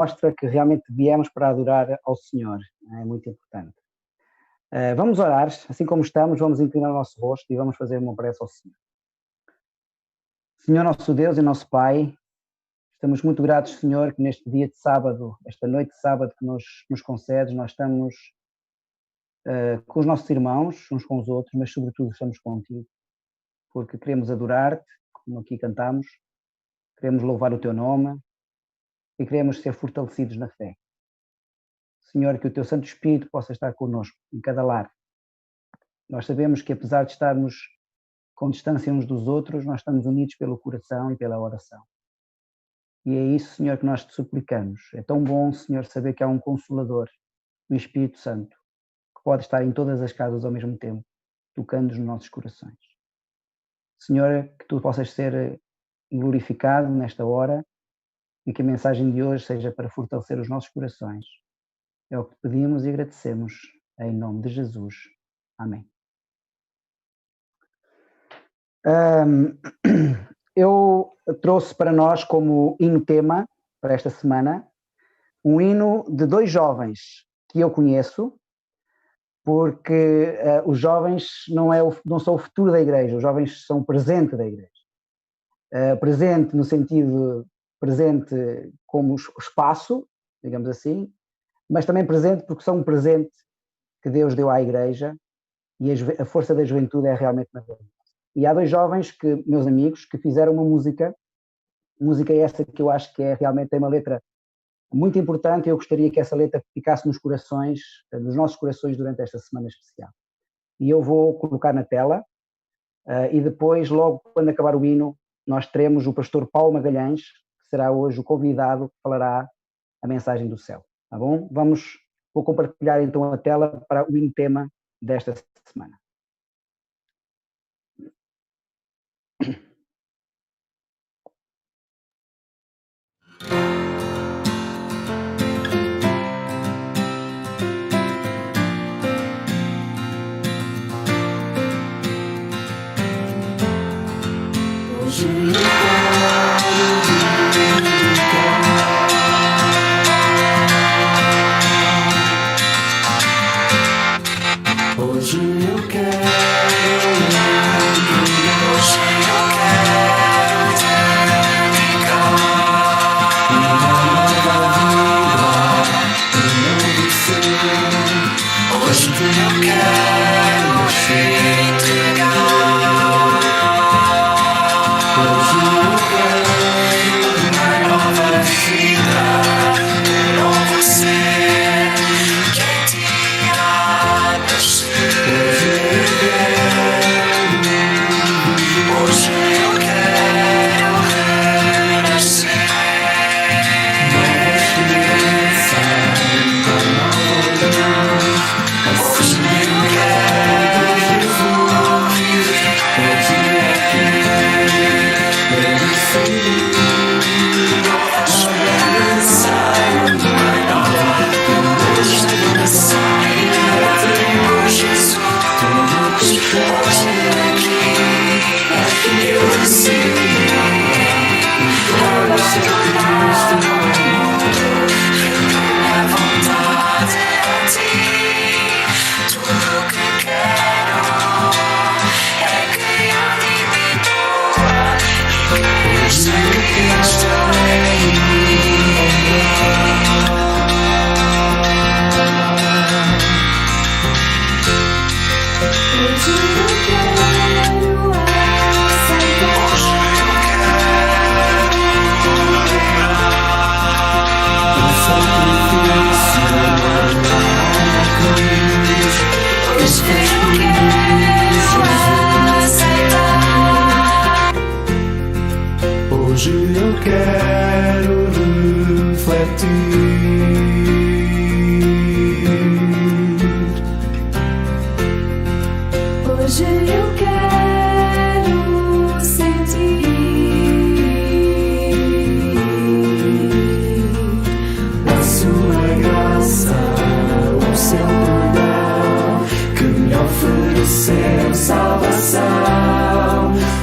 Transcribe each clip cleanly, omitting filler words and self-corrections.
mostra que realmente viemos para adorar ao Senhor. É muito importante. Vamos orar, assim como estamos, vamos inclinar o nosso rosto e vamos fazer uma prece ao Senhor. Senhor, nosso Deus e nosso Pai, estamos muito gratos, Senhor, que neste dia de sábado, esta noite de sábado que nos concedes, nós estamos com os nossos irmãos, uns com os outros, mas sobretudo estamos contigo, porque queremos adorar-te, como aqui cantamos, queremos louvar o teu nome e queremos ser fortalecidos na fé. Senhor, que o teu Santo Espírito possa estar connosco em cada lar. Nós sabemos que apesar de estarmos com distância uns dos outros, nós estamos unidos pelo coração e pela oração. E é isso, Senhor, que nós te suplicamos. É tão bom, Senhor, saber que há um Consolador, um Espírito Santo, que pode estar em todas as casas ao mesmo tempo, tocando nos nossos corações. Senhor, que tu possas ser glorificado nesta hora e que a mensagem de hoje seja para fortalecer os nossos corações. É o que pedimos e agradecemos, em nome de Jesus. Amém. Eu trouxe para nós como hino-tema, para esta semana, um hino de dois jovens que eu conheço, porque os jovens não são o futuro da igreja, os jovens são o presente da igreja. Presente no sentido, presente como espaço, digamos assim, mas também presente porque são um presente que Deus deu à igreja e a força da juventude é realmente maravilhosa. E há dois jovens, meus amigos, que fizeram uma música essa que eu acho que realmente tem uma letra muito importante e eu gostaria que essa letra ficasse nos nossos corações durante esta semana especial. E eu vou colocar na tela e depois, logo quando acabar o hino, nós teremos o pastor Paulo Magalhães, que será hoje o convidado que falará a mensagem do céu. Tá bom? Vou compartilhar então a tela para o hino-tema desta semana. Hoje eu quero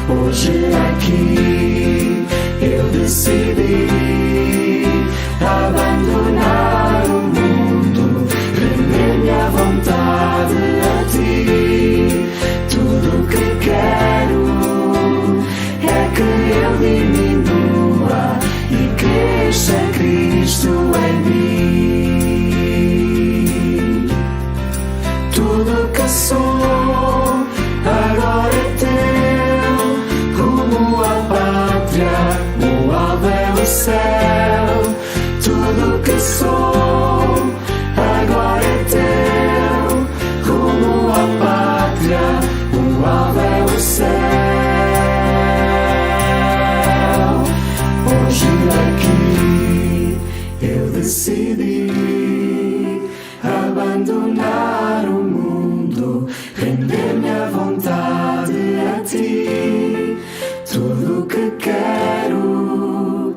Hoje aqui eu decidi abandonar. tudo que sou agora é teu, rumo à pátria, o alvo é o céu. Hoje aqui eu decidi abandonar o mundo, render-me à vontade a ti. Tudo o que quero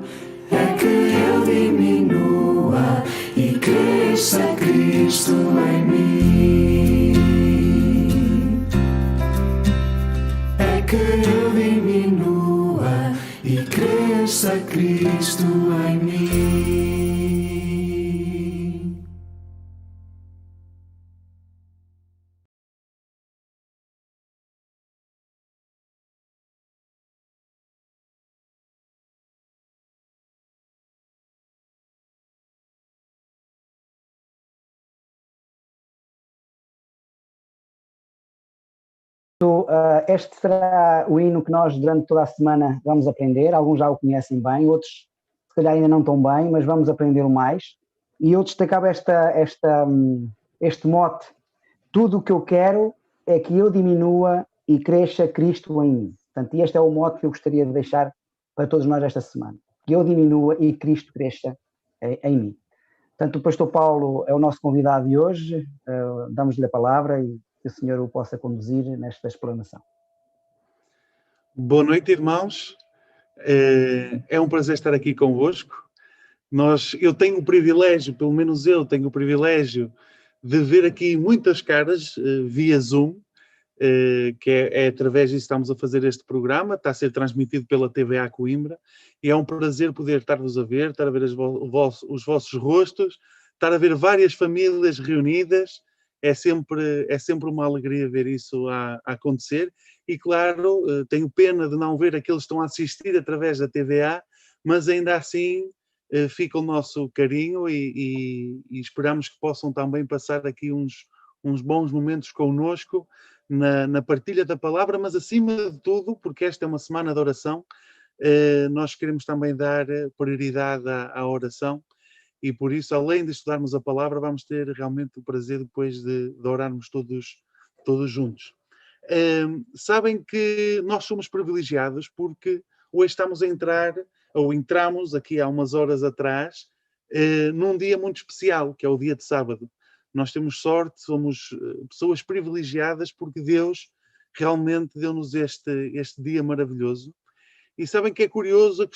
é que eu diminua e cresça Cristo em mim. É que eu diminua e cresça Cristo em mim. Este será o hino que nós durante toda a semana vamos aprender. Alguns já o conhecem bem, outros se calhar ainda não tão bem, mas vamos aprender mais. E eu destacava este mote: tudo o que eu quero é que eu diminua e cresça Cristo em mim. Portanto, este é o mote que eu gostaria de deixar para todos nós esta semana: que eu diminua e Cristo cresça em mim. Portanto, o pastor Paulo é o nosso convidado de hoje. Damos-lhe a palavra e que o Senhor o possa conduzir nesta explanação. Boa noite, irmãos. É um prazer estar aqui convosco. Eu tenho o privilégio, pelo menos eu tenho o privilégio de ver aqui muitas caras via Zoom, que é através disso que estamos a fazer este programa. Está a ser transmitido pela TVA Coimbra e é um prazer poder estar-vos a ver, estar a ver os vossos rostos, estar a ver várias famílias reunidas. É sempre uma alegria ver isso a acontecer. E, claro, tenho pena de não ver aqueles que estão a assistir através da TVA, mas ainda assim fica o nosso carinho e esperamos que possam também passar aqui uns bons momentos connosco na partilha da palavra, mas acima de tudo, porque esta é uma semana de oração, nós queremos também dar prioridade à oração. E por isso, além de estudarmos a palavra, vamos ter realmente o prazer depois de orarmos todos juntos. Sabem que nós somos privilegiados porque hoje estamos a entrar, ou entramos aqui há umas horas atrás, num dia muito especial, que é o dia de sábado. Nós temos sorte, somos pessoas privilegiadas porque Deus realmente deu-nos este dia maravilhoso. E sabem que é curioso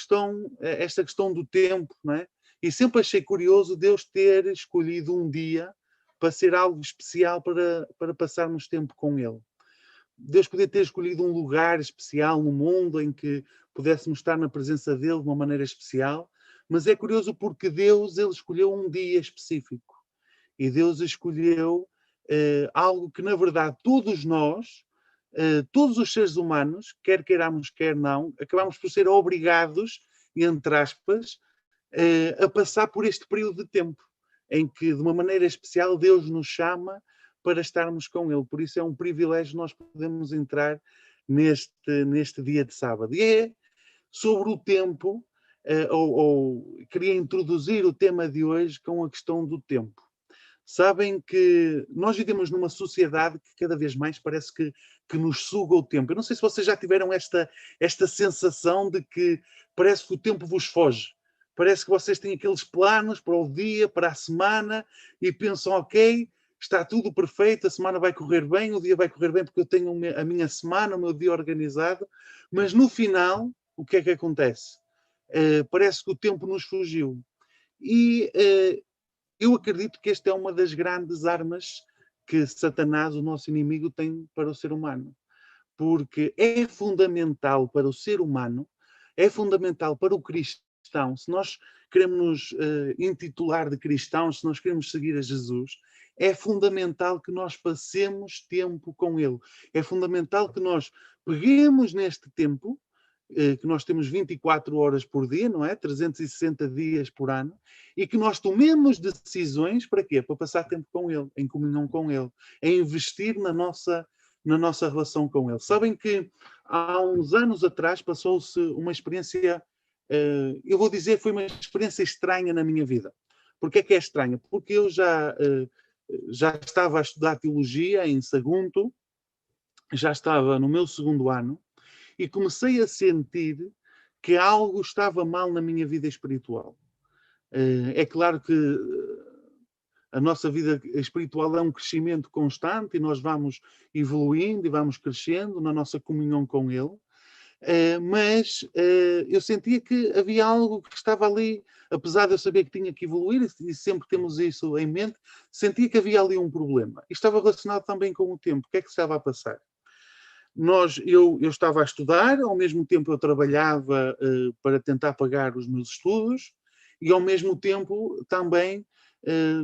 esta questão do tempo, não é? E sempre achei curioso Deus ter escolhido um dia para ser algo especial para passarmos tempo com Ele. Deus podia ter escolhido um lugar especial no mundo em que pudéssemos estar na presença dEle de uma maneira especial, mas é curioso porque Deus, Ele escolheu um dia específico. E Deus escolheu algo que, na verdade, todos nós, todos os seres humanos, quer queiramos, quer não, acabamos por ser obrigados, entre aspas, a passar por este período de tempo em que, de uma maneira especial, Deus nos chama para estarmos com Ele. Por isso é um privilégio nós podemos entrar neste dia de sábado. E é sobre o tempo, queria introduzir o tema de hoje com a questão do tempo. Sabem que nós vivemos numa sociedade que cada vez mais parece que nos suga o tempo. Eu não sei se vocês já tiveram esta sensação de que parece que o tempo vos foge. Parece que vocês têm aqueles planos para o dia, para a semana, e pensam, ok, está tudo perfeito, a semana vai correr bem, o dia vai correr bem porque eu tenho a minha semana, o meu dia organizado, mas no final, o que é que acontece? Parece que o tempo nos fugiu. E eu acredito que esta é uma das grandes armas que Satanás, o nosso inimigo, tem para o ser humano. Porque é fundamental para o ser humano, é fundamental para o cristão, se nós queremos nos intitular de cristãos, se nós queremos seguir a Jesus, é fundamental que nós passemos tempo com Ele. É fundamental que nós peguemos neste tempo, que nós temos 24 horas por dia, não é? 360 dias por ano, e que nós tomemos decisões para quê? Para passar tempo com Ele, em comunhão com Ele, em investir na nossa relação com Ele. Sabem que há uns anos atrás passou-se uma experiência, eu vou dizer, foi uma experiência estranha na minha vida. Porquê é que é estranha? Porque eu já estava a estudar teologia em Sagunto, já estava no meu segundo ano, e comecei a sentir que algo estava mal na minha vida espiritual. É claro que a nossa vida espiritual é um crescimento constante e nós vamos evoluindo e vamos crescendo na nossa comunhão com Ele. Mas eu sentia que havia algo que estava ali, apesar de eu saber que tinha que evoluir, e sempre temos isso em mente, sentia que havia ali um problema. E estava relacionado também com o tempo. O que é que estava a passar? Eu estava a estudar, ao mesmo tempo eu trabalhava para tentar pagar os meus estudos, e ao mesmo tempo também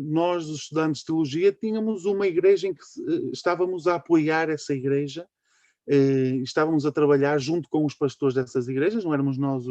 nós, os estudantes de teologia, tínhamos uma igreja em que estávamos a apoiar essa igreja, estávamos a trabalhar junto com os pastores dessas igrejas, não éramos nós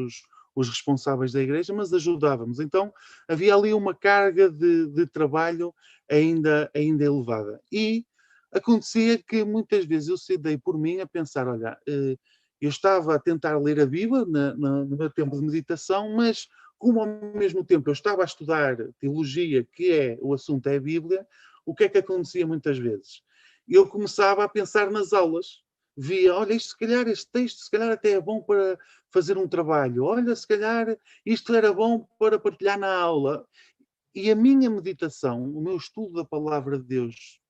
os responsáveis da igreja, mas ajudávamos. Então havia ali uma carga de trabalho ainda elevada. E acontecia que muitas vezes eu dei por mim a pensar, olha, eu estava a tentar ler a Bíblia no meu tempo de meditação, mas como ao mesmo tempo eu estava a estudar teologia, que o assunto é a Bíblia, o que é que acontecia muitas vezes? Eu começava a pensar nas aulas. Via, olha, isto, se calhar este texto se calhar até é bom para fazer um trabalho. Olha, se calhar isto era bom para partilhar na aula. E a minha meditação, o meu estudo da palavra de Deus,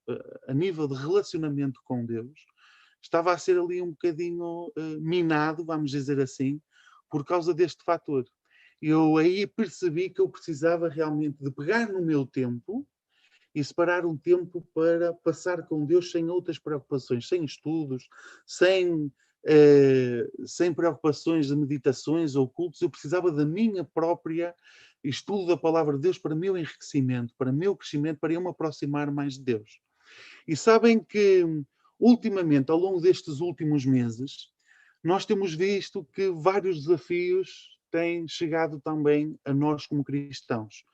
a nível de relacionamento com Deus, estava a ser ali um bocadinho minado, vamos dizer assim, por causa deste fator. Eu aí percebi que eu precisava realmente de pegar no meu tempo e separar um tempo para passar com Deus sem outras preocupações, sem estudos, sem preocupações de meditações ou cultos. Eu precisava da minha própria estudo da palavra de Deus para meu enriquecimento, para meu crescimento, para eu me aproximar mais de Deus. E sabem que, ultimamente, ao longo destes últimos meses, nós temos visto que vários desafios têm chegado também a nós como cristãos.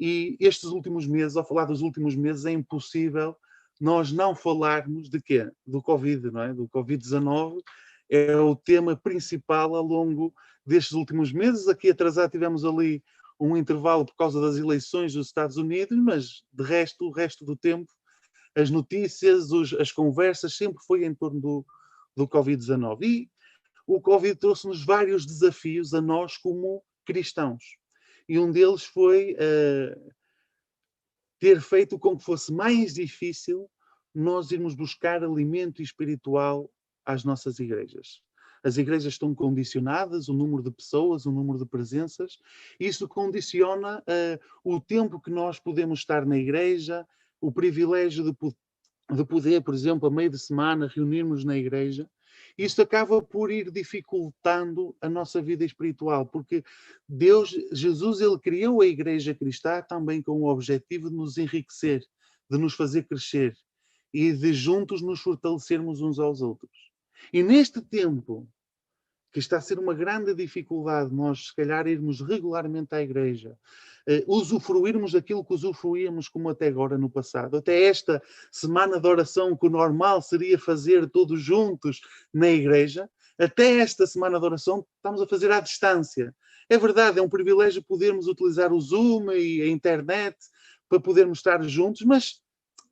E estes últimos meses, ao falar dos últimos meses, é impossível nós não falarmos de quê? Do Covid, não é? Do Covid-19 é o tema principal ao longo destes últimos meses. Aqui atrasado tivemos ali um intervalo por causa das eleições dos Estados Unidos, mas de resto, o resto do tempo, as notícias, as conversas, sempre foi em torno do Covid-19. E o Covid trouxe-nos vários desafios a nós como cristãos. E um deles foi ter feito com que fosse mais difícil nós irmos buscar alimento espiritual às nossas igrejas. As igrejas estão condicionadas, o número de pessoas, o número de presenças. Isso condiciona o tempo que nós podemos estar na igreja, o privilégio de poder, por exemplo, a meio de semana, reunirmos na igreja. Isso acaba por ir dificultando a nossa vida espiritual, porque Jesus, ele criou a igreja cristã também com o objetivo de nos enriquecer, de nos fazer crescer e de juntos nos fortalecermos uns aos outros. E neste tempo, que está a ser uma grande dificuldade nós, se calhar, irmos regularmente à igreja, usufruirmos daquilo que usufruíamos como até agora no passado. Até esta semana de oração, que o normal seria fazer todos juntos na igreja, até esta semana de oração estamos a fazer à distância. É verdade, é um privilégio podermos utilizar o Zoom e a internet para podermos estar juntos, mas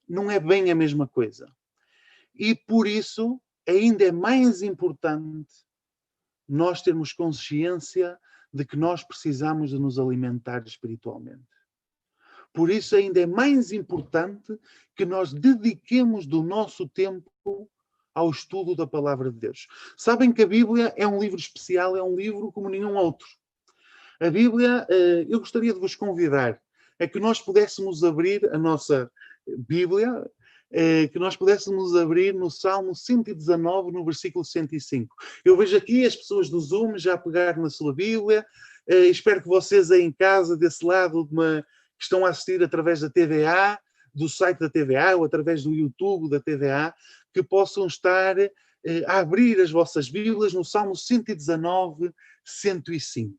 não é bem a mesma coisa. E por isso ainda é mais importante nós termos consciência de que nós precisamos de nos alimentar espiritualmente. Por isso ainda é mais importante que nós dediquemos do nosso tempo ao estudo da palavra de Deus. Sabem que a Bíblia é um livro especial, é um livro como nenhum outro. A Bíblia, eu gostaria de vos convidar a que nós pudéssemos abrir a nossa Bíblia, que nós pudéssemos abrir no Salmo 119, no versículo 105. Eu vejo aqui as pessoas do Zoom já pegaram na sua Bíblia. Espero que vocês aí em casa, desse lado, que estão a assistir através da TVA, do site da TVA ou através do YouTube da TVA, que possam estar a abrir as vossas Bíblias no Salmo 119, 105.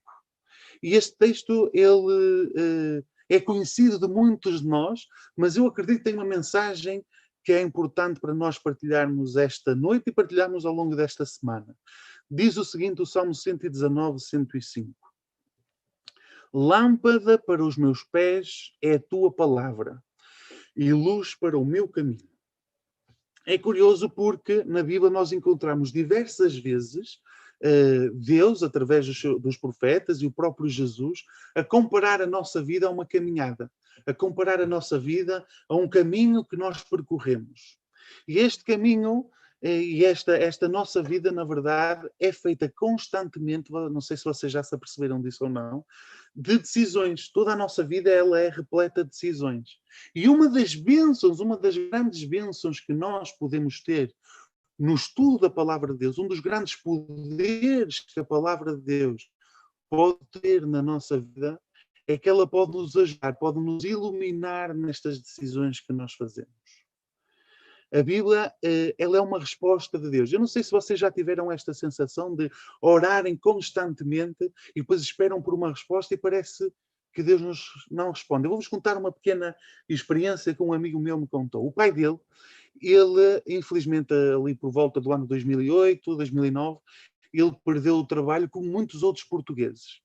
E este texto, ele é conhecido de muitos de nós, mas eu acredito que tem uma mensagem que é importante para nós partilharmos esta noite e partilharmos ao longo desta semana. Diz o seguinte, o Salmo 119, 105. Lâmpada para os meus pés é a tua palavra e luz para o meu caminho. É curioso porque na Bíblia nós encontramos diversas vezes Deus, através dos profetas e o próprio Jesus, a comparar a nossa vida a uma caminhada, a comparar a nossa vida a um caminho que nós percorremos. E este caminho e esta nossa vida, na verdade, é feita constantemente, não sei se vocês já se aperceberam disso ou não, de decisões. Toda a nossa vida ela é repleta de decisões. E uma das bênçãos, uma das grandes bênçãos que nós podemos ter no estudo da palavra de Deus, um dos grandes poderes que a palavra de Deus pode ter na nossa vida, é que ela pode nos ajudar, pode nos iluminar nestas decisões que nós fazemos. A Bíblia, ela é uma resposta de Deus. Eu não sei se vocês já tiveram esta sensação de orarem constantemente e depois esperam por uma resposta e parece que Deus não responde. Eu vou-vos contar uma pequena experiência que um amigo meu me contou. O pai dele, ele, infelizmente, ali por volta do ano 2008, 2009, ele perdeu o trabalho como muitos outros portugueses.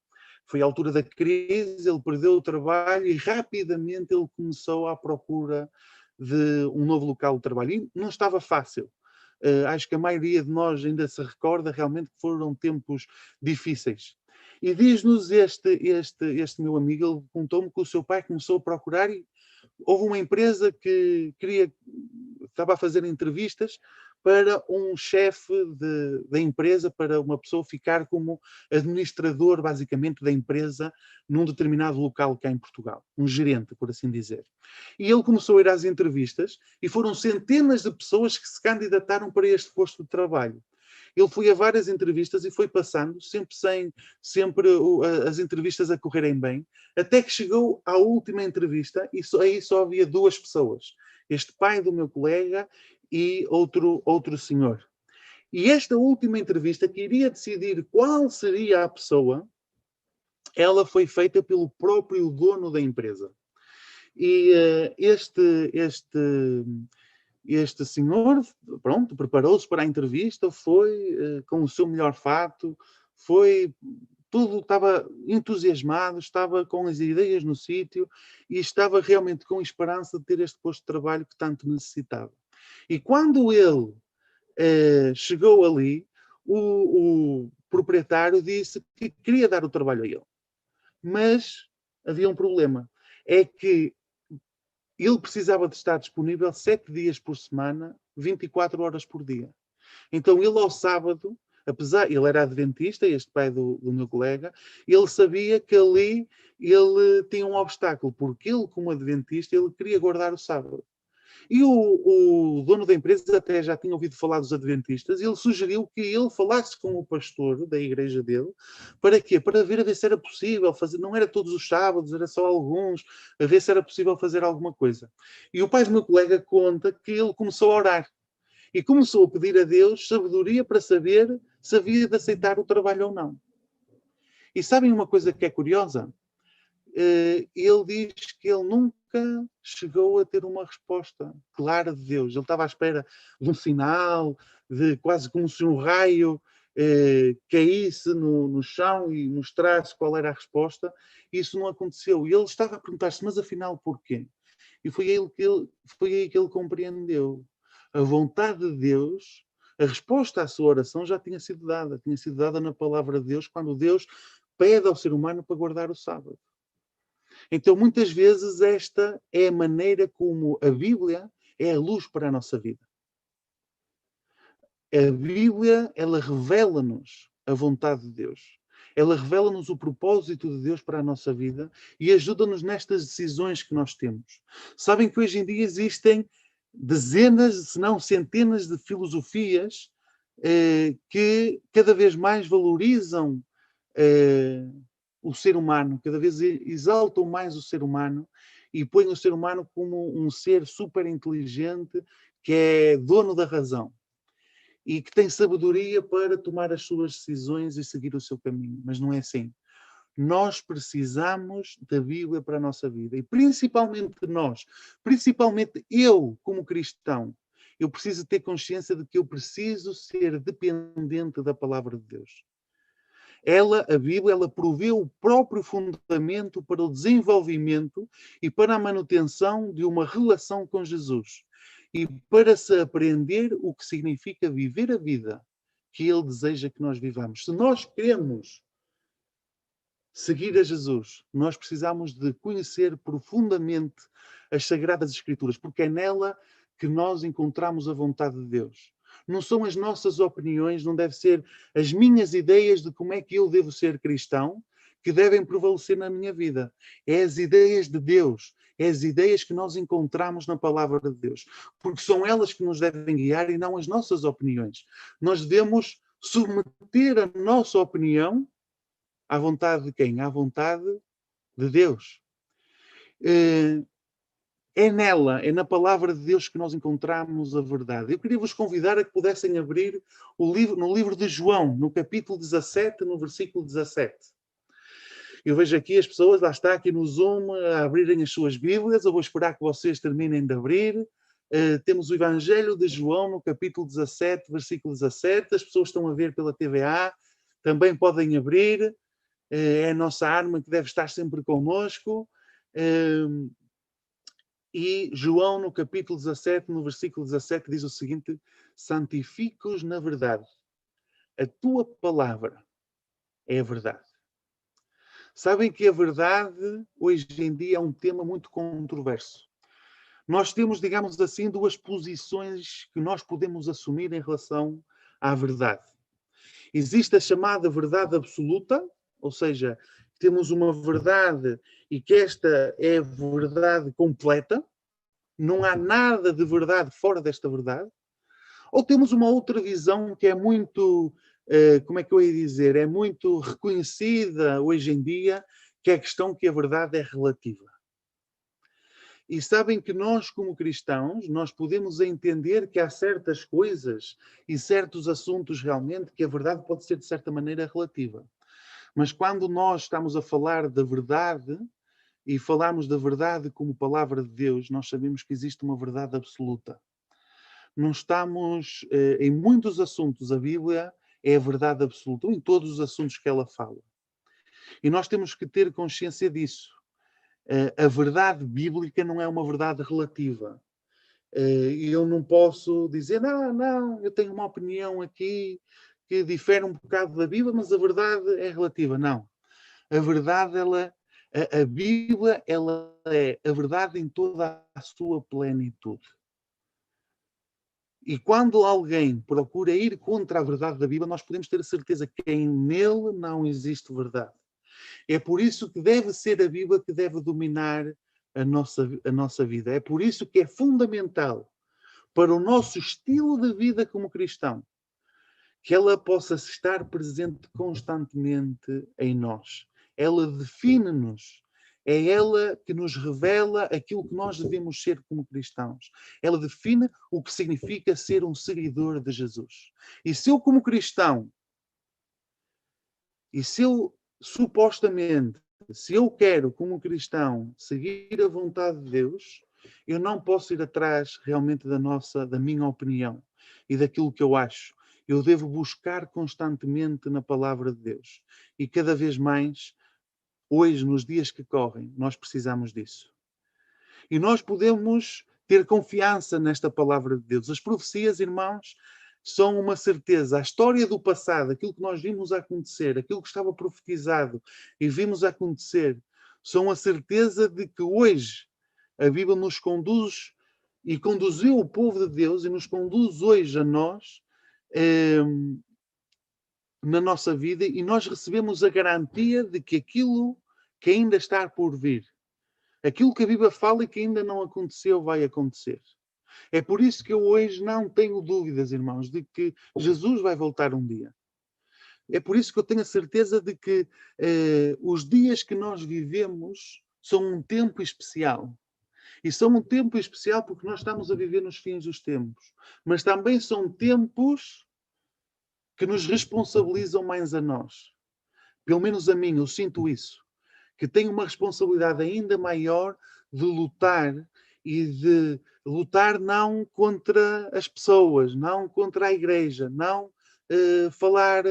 Foi a altura da crise, ele perdeu o trabalho e rapidamente ele começou à procura de um novo local de trabalho. E não estava fácil. Acho que a maioria de nós ainda se recorda realmente que foram tempos difíceis. E diz-nos este meu amigo, ele contou-me que o seu pai começou a procurar e houve uma empresa que estava a fazer entrevistas para um chefe da empresa, para uma pessoa ficar como administrador, basicamente, da empresa num determinado local cá em Portugal. Um gerente, por assim dizer. E ele começou a ir às entrevistas e foram centenas de pessoas que se candidataram para este posto de trabalho. Ele foi a várias entrevistas e foi passando, sempre as entrevistas a correrem bem, até que chegou à última entrevista e aí só havia duas pessoas. Este pai do meu colega e outro senhor. E esta última entrevista, que iria decidir qual seria a pessoa, ela foi feita pelo próprio dono da empresa. E este senhor, pronto, preparou-se para a entrevista, foi com o seu melhor fato, tudo, estava entusiasmado, estava com as ideias no sítio e estava realmente com esperança de ter este posto de trabalho que tanto necessitava. E quando ele chegou ali, o proprietário disse que queria dar o trabalho a ele. Mas havia um problema. É que ele precisava de estar disponível 7 dias por semana, 24 horas por dia. Então ele ao sábado, ele era adventista, este pai do meu colega, ele sabia que ali ele tinha um obstáculo, porque ele como adventista, ele queria guardar o sábado. E o dono da empresa até já tinha ouvido falar dos adventistas e ele sugeriu que ele falasse com o pastor da igreja dele. Para quê? Para ver a ver se era possível fazer. Não era todos os sábados, era só alguns. A ver se era possível fazer alguma coisa. E o pai do meu colega conta que ele começou a orar. E começou a pedir a Deus sabedoria para saber se havia de aceitar o trabalho ou não. E sabem uma coisa que é curiosa? Ele diz que ele nunca chegou a ter uma resposta clara de Deus. Ele estava à espera de um sinal, de quase como se um raio caísse no chão e mostrasse qual era a resposta. Isso não aconteceu. E ele estava a perguntar-se, mas afinal porquê? E foi aí que ele compreendeu. A vontade de Deus, a resposta à sua oração já tinha sido dada na palavra de Deus, quando Deus pede ao ser humano para guardar o sábado. Então, muitas vezes, esta é a maneira como a Bíblia é a luz para a nossa vida. A Bíblia, ela revela-nos a vontade de Deus. Ela revela-nos o propósito de Deus para a nossa vida e ajuda-nos nestas decisões que nós temos. Sabem que hoje em dia existem dezenas, se não centenas de filosofias que cada vez mais valorizam o ser humano, cada vez exaltam mais o ser humano e põem o ser humano como um ser super inteligente que é dono da razão e que tem sabedoria para tomar as suas decisões e seguir o seu caminho. Mas não é assim. Nós precisamos da Bíblia para a nossa vida. E principalmente nós, principalmente eu como cristão, eu preciso ter consciência de que eu preciso ser dependente da palavra de Deus. A Bíblia, ela provê o próprio fundamento para o desenvolvimento e para a manutenção de uma relação com Jesus. E para se aprender o que significa viver a vida que Ele deseja que nós vivamos. Se nós queremos seguir a Jesus, nós precisamos de conhecer profundamente as Sagradas Escrituras, porque é nela que nós encontramos a vontade de Deus. Não são as nossas opiniões, não devem ser as minhas ideias de como é que eu devo ser cristão que devem prevalecer na minha vida. É as ideias de Deus, é as ideias que nós encontramos na palavra de Deus, porque são elas que nos devem guiar e não as nossas opiniões. Nós devemos submeter a nossa opinião à vontade de quem? À vontade de Deus. É nela, é na palavra de Deus que nós encontramos a verdade. Eu queria vos convidar a que pudessem abrir no livro de João, no capítulo 17, no versículo 17. Eu vejo aqui as pessoas, lá está, aqui no Zoom, a abrirem as suas Bíblias. Eu vou esperar que vocês terminem de abrir. Temos o Evangelho de João, no capítulo 17, versículo 17. As pessoas estão a ver pela TVA, também podem abrir. É a nossa arma que deve estar sempre connosco. E João, no capítulo 17, no versículo 17, diz o seguinte: santifica-os na verdade. A tua palavra é a verdade. Sabem que a verdade, hoje em dia, é um tema muito controverso. Nós temos, digamos assim, duas posições que nós podemos assumir em relação à verdade. Existe a chamada verdade absoluta, ou seja, temos uma verdade e que esta é a verdade completa, não há nada de verdade fora desta verdade. Ou temos uma outra visão que é muito, como é que eu ia dizer, é muito reconhecida hoje em dia, que é a questão que a verdade é relativa. E sabem que nós, como cristãos, nós podemos entender que há certas coisas e certos assuntos realmente que a verdade pode ser de certa maneira relativa. Mas quando nós estamos a falar da verdade e falarmos da verdade como palavra de Deus, nós sabemos que existe uma verdade absoluta. Não estamos, em muitos assuntos, a Bíblia é a verdade absoluta, em todos os assuntos que ela fala. E nós temos que ter consciência disso. A verdade bíblica não é uma verdade relativa. E eu não posso dizer, não, eu tenho uma opinião aqui que difere um bocado da Bíblia, mas a verdade é relativa. Não. A verdade, a Bíblia, ela é a verdade em toda a sua plenitude. E quando alguém procura ir contra a verdade da Bíblia, nós podemos ter a certeza que nele não existe verdade. É por isso que deve ser a Bíblia que deve dominar a nossa vida. É por isso que é fundamental para o nosso estilo de vida como cristão que ela possa estar presente constantemente em nós. Ela define-nos. É ela que nos revela aquilo que nós devemos ser como cristãos. Ela define o que significa ser um seguidor de Jesus. E se eu, como cristão, supostamente, se eu quero, como cristão, seguir a vontade de Deus, eu não posso ir atrás realmente da minha opinião e daquilo que eu acho. Eu devo buscar constantemente na palavra de Deus. E cada vez mais, hoje, nos dias que correm, nós precisamos disso. E nós podemos ter confiança nesta palavra de Deus. As profecias, irmãos, são uma certeza. A história do passado, aquilo que nós vimos acontecer, aquilo que estava profetizado e vimos acontecer, são a certeza de que hoje a Bíblia nos conduz e conduziu o povo de Deus e nos conduz hoje a nós na nossa vida, e nós recebemos a garantia de que aquilo que ainda está por vir, aquilo que a Bíblia fala e que ainda não aconteceu, vai acontecer. É por isso que eu hoje não tenho dúvidas, irmãos, de que Jesus vai voltar um dia. É por isso que eu tenho a certeza de que os dias que nós vivemos são um tempo especial. E são um tempo especial porque nós estamos a viver nos fins dos tempos. Mas também são tempos que nos responsabilizam mais a nós. Pelo menos a mim, eu sinto isso. Que tenho uma responsabilidade ainda maior de lutar e de lutar não contra as pessoas, não contra a igreja, não falar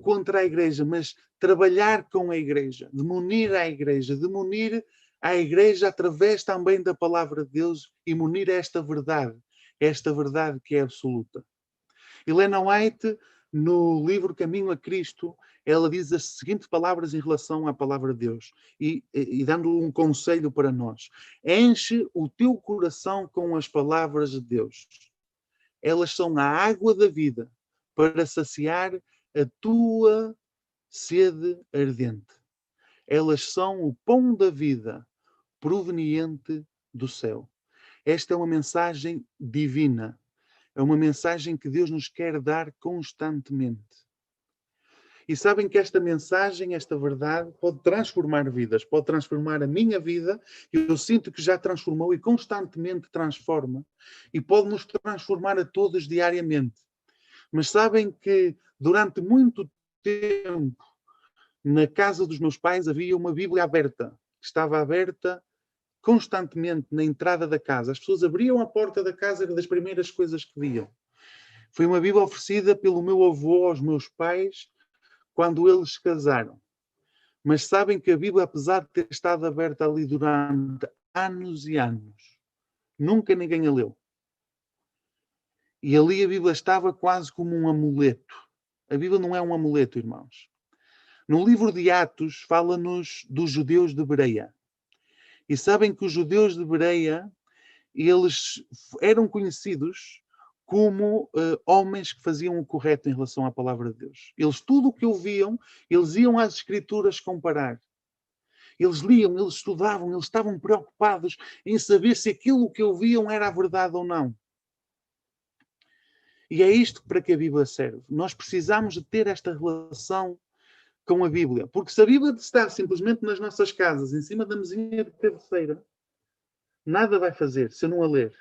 contra a igreja, mas trabalhar com a igreja, de munir a igreja, de munir a igreja através também da palavra de Deus e munir esta verdade que é absoluta. Helena White, no livro Caminho a Cristo, ela diz as seguintes palavras em relação à palavra de Deus e dando um conselho para nós. Enche o teu coração com as palavras de Deus. Elas são a água da vida para saciar a tua sede ardente. Elas são o pão da vida proveniente do céu. Esta é uma mensagem divina. É uma mensagem que Deus nos quer dar constantemente. E sabem que esta mensagem, esta verdade, pode transformar vidas, pode transformar a minha vida. Eu sinto que já transformou e constantemente transforma. E pode nos transformar a todos diariamente. Mas sabem que durante muito tempo, na casa dos meus pais, havia uma Bíblia aberta. Estava aberta constantemente na entrada da casa. As pessoas abriam a porta da casa, era das primeiras coisas que viam. Foi uma Bíblia oferecida pelo meu avô aos meus pais quando eles se casaram. Mas sabem que a Bíblia, apesar de ter estado aberta ali durante anos e anos, nunca ninguém a leu. E ali a Bíblia estava quase como um amuleto. A Bíblia não é um amuleto, irmãos. No livro de Atos, fala-nos dos judeus de Bereia. E sabem que os judeus de Bereia, eles eram conhecidos como homens que faziam o correto em relação à palavra de Deus. Eles, tudo o que ouviam, eles iam às Escrituras comparar. Eles liam, eles estudavam, eles estavam preocupados em saber se aquilo que ouviam era a verdade ou não. E é isto para que a Bíblia serve. Nós precisamos de ter esta relação com a Bíblia. Porque se a Bíblia está simplesmente nas nossas casas, em cima da mesinha de cabeceira, nada vai fazer se eu não a ler.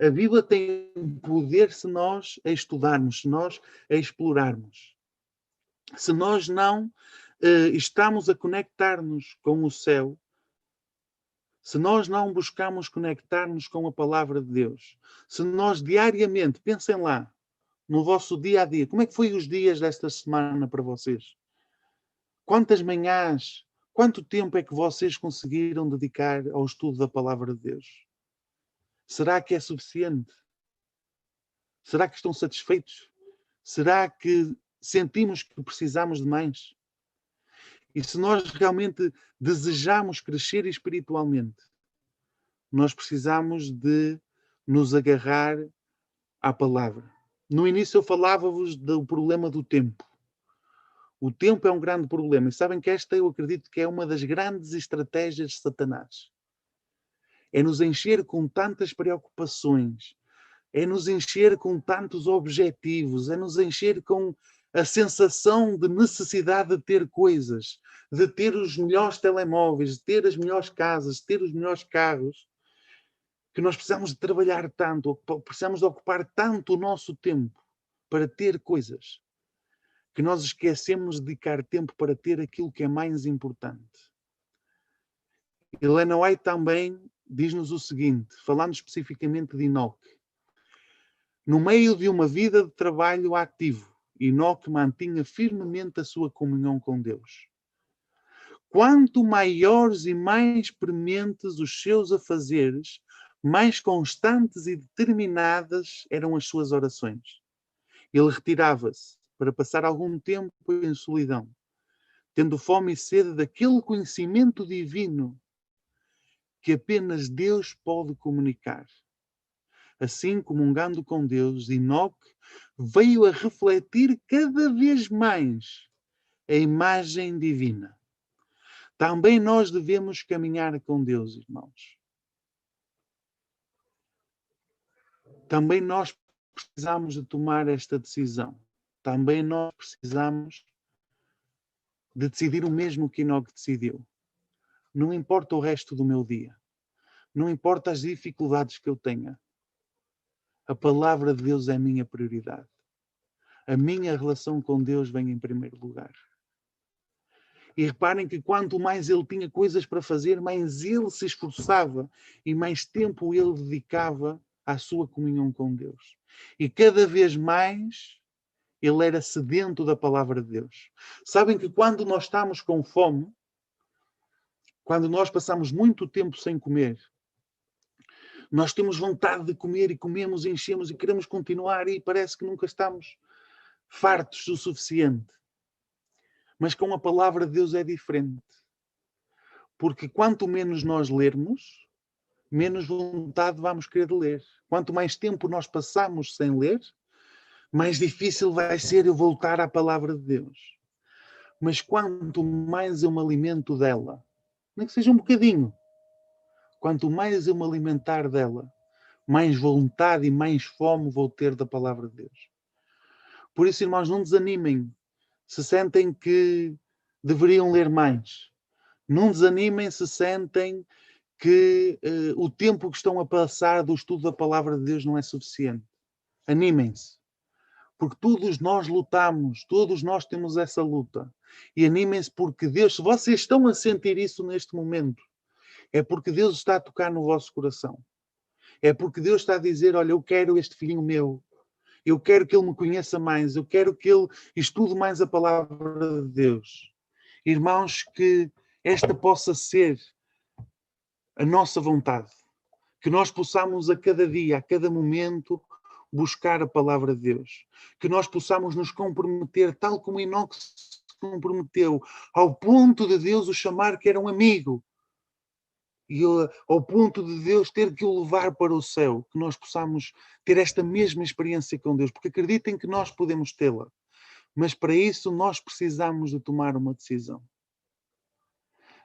A Bíblia tem poder se nós a estudarmos, se nós a explorarmos. Se nós não estamos a conectar-nos com o céu, se nós não buscamos conectar-nos com a palavra de Deus, se nós diariamente, pensem lá, no vosso dia a dia, como é que foi os dias desta semana para vocês? Quantas manhãs, quanto tempo é que vocês conseguiram dedicar ao estudo da palavra de Deus? Será que é suficiente? Será que estão satisfeitos? Será que sentimos que precisamos de mais? E se nós realmente desejamos crescer espiritualmente, nós precisamos de nos agarrar à palavra. No início eu falava-vos do problema do tempo. O tempo é um grande problema. E sabem que esta eu acredito que é uma das grandes estratégias de Satanás. É nos encher com tantas preocupações, é nos encher com tantos objetivos, é nos encher com a sensação de necessidade de ter coisas, de ter os melhores telemóveis, de ter as melhores casas, de ter os melhores carros, que nós precisamos de trabalhar tanto, precisamos de ocupar tanto o nosso tempo para ter coisas, que nós esquecemos de dedicar tempo para ter aquilo que é mais importante. Helena White também diz-nos o seguinte, falando especificamente de Enoque. No meio de uma vida de trabalho ativo, Enoque mantinha firmemente a sua comunhão com Deus. Quanto maiores e mais prementes os seus afazeres, mais constantes e determinadas eram as suas orações. Ele retirava-se para passar algum tempo em solidão, tendo fome e sede daquele conhecimento divino que apenas Deus pode comunicar. Assim, comungando com Deus, Enoque veio a refletir cada vez mais a imagem divina. Também nós devemos caminhar com Deus, irmãos. Também nós precisamos de tomar esta decisão. Também nós precisamos de decidir o mesmo que Enoque decidiu. Não importa o resto do meu dia. Não importa as dificuldades que eu tenha. A palavra de Deus é a minha prioridade. A minha relação com Deus vem em primeiro lugar. E reparem que quanto mais ele tinha coisas para fazer, mais ele se esforçava e mais tempo ele dedicava à sua comunhão com Deus. E cada vez mais ele era sedento da palavra de Deus. Sabem que quando nós estamos com fome, quando nós passamos muito tempo sem comer, nós temos vontade de comer e comemos, enchemos e queremos continuar e parece que nunca estamos fartos o suficiente. Mas com a palavra de Deus é diferente. Porque quanto menos nós lermos, menos vontade vamos querer ler. Quanto mais tempo nós passamos sem ler, mais difícil vai ser eu voltar à palavra de Deus. Mas quanto mais eu me alimento dela, nem que seja um bocadinho, quanto mais eu me alimentar dela, mais vontade e mais fome vou ter da palavra de Deus. Por isso, irmãos, não desanimem se sentem que deveriam ler mais. Não desanimem se sentem que o tempo que estão a passar do estudo da palavra de Deus não é suficiente. Animem-se. Porque todos nós lutamos, todos nós temos essa luta. E animem-se porque Deus, se vocês estão a sentir isso neste momento, é porque Deus está a tocar no vosso coração. É porque Deus está a dizer, olha, eu quero este filhinho meu. Eu quero que ele me conheça mais. Eu quero que ele estude mais a palavra de Deus. Irmãos, que esta possa ser a nossa vontade. Que nós possamos a cada dia, a cada momento, buscar a palavra de Deus. Que nós possamos nos comprometer, tal como Enoque se comprometeu, ao ponto de Deus o chamar que era um amigo. E ao ponto de Deus ter que o levar para o céu. Que nós possamos ter esta mesma experiência com Deus. Porque acreditem que nós podemos tê-la. Mas para isso nós precisamos de tomar uma decisão.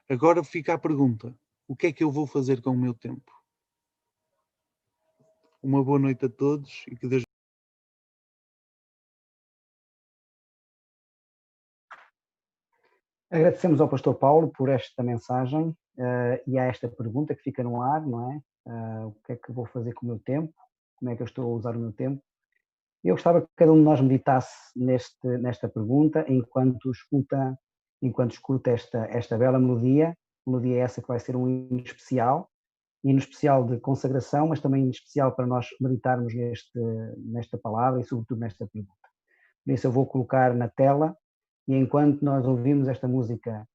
Agora fica a pergunta. O que é que eu vou fazer com o meu tempo? Uma boa noite a todos e que Deus... Agradecemos ao pastor Paulo por esta mensagem e a esta pergunta que fica no ar, não é? O que é que vou fazer com o meu tempo? Como é que eu estou a usar o meu tempo? Eu gostava que cada um de nós meditasse nesta pergunta enquanto escuta esta bela melodia essa que vai ser um hino especial de consagração, mas também hino especial para nós meditarmos nesta palavra e sobretudo nesta pergunta. Por isso eu vou colocar na tela e enquanto nós ouvimos esta música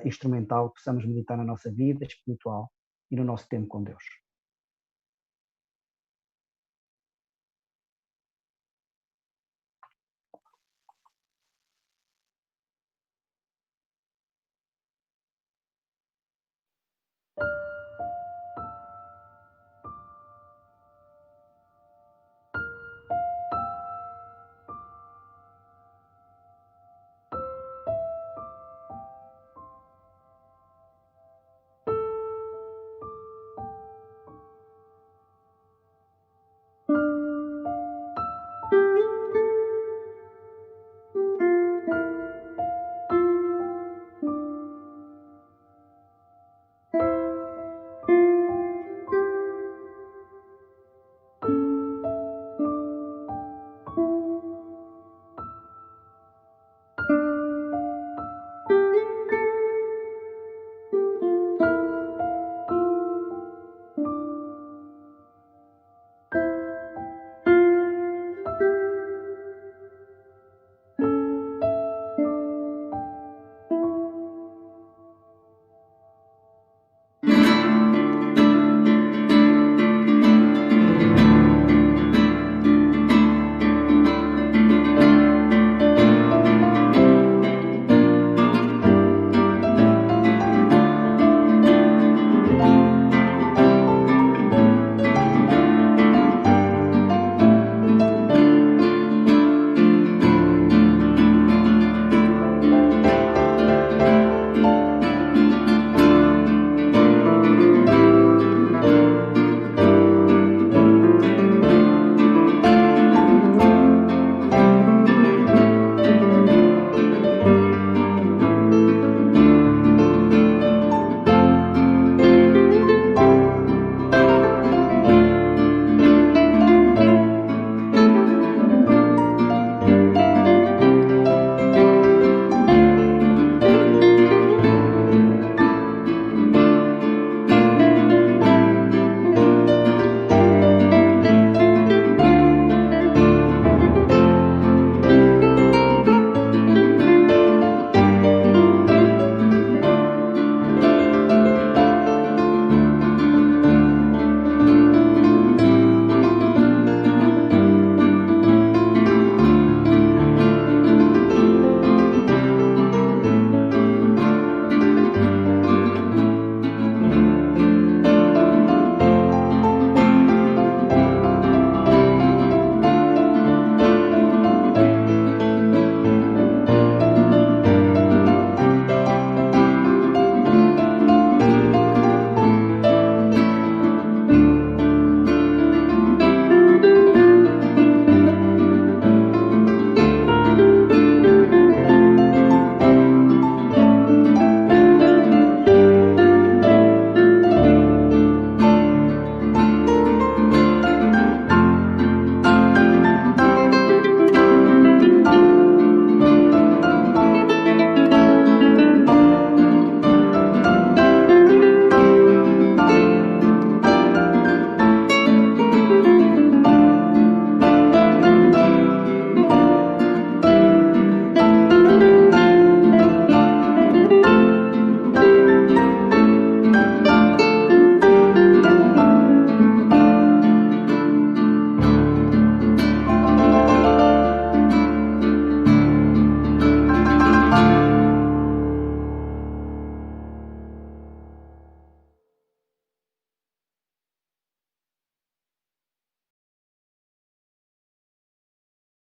instrumental, possamos meditar na nossa vida espiritual e no nosso tempo com Deus.